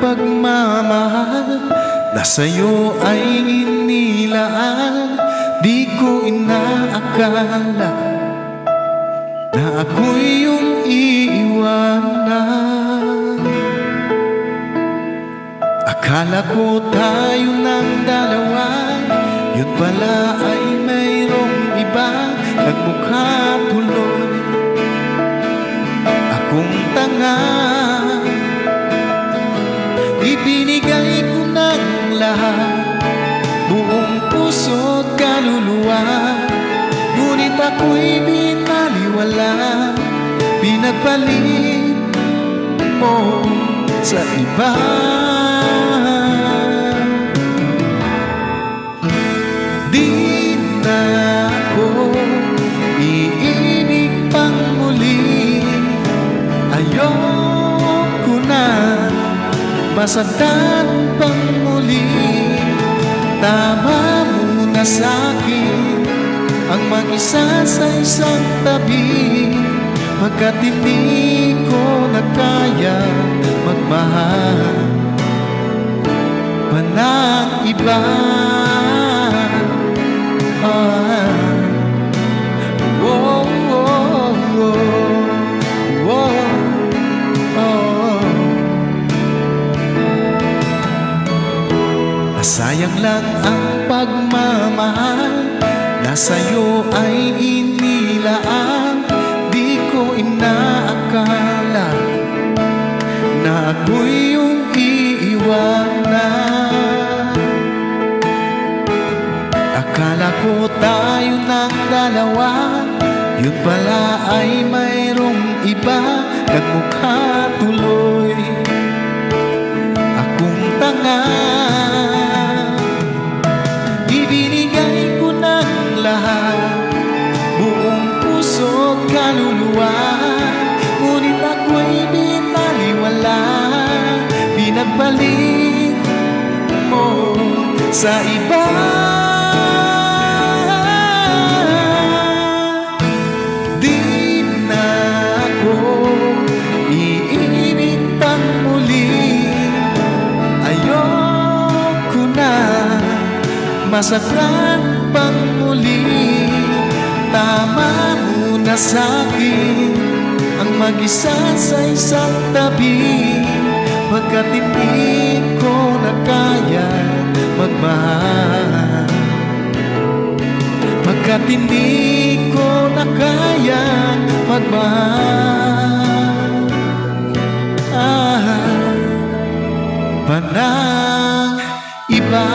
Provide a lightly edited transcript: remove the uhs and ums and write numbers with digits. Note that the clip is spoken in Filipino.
pagmamahal na sa'yo ay inilaan. Di ko inaakala na ako'y iyong iiwanan. Akala ko tayo ng dalawa, yun pala ay mayroong iba. Nagmukha tuloy akong tanga. Ibinigay ko ng lahat, buong puso't kaluluwa, ngunit ako'y binaliwala. Pinagpalit mo sa iba. Di na ako iibig pang muli. Ayoko na masaktan pang muli. Tama muna sa'kin ang mag-isa sa isang tabi, pagkat hindi ko na kaya magmahal pa ng iba. Nasayang lang ang pagmamahal na sa'yo ay inilaan. Di ko inaakala na ako'y iyong iiwanan. Akala ko tayo ng dalawa, yun pala ay mayroong iba. Nagmukha tuloy akong tanga. Ibinigay ko ng lahat, buong puso't kaluluwa, ngunit ako'y binaliwala. Pinagbalik mo sa iba. Di na ako iibig pang muli. Ayoko na masaktan pang muli. Tama muna sa'kin ang mag-isa sa isang tabi, pagkat hindi ko na kaya magmahal. Pagkat hindi ko na kaya magmahal pa ng iba.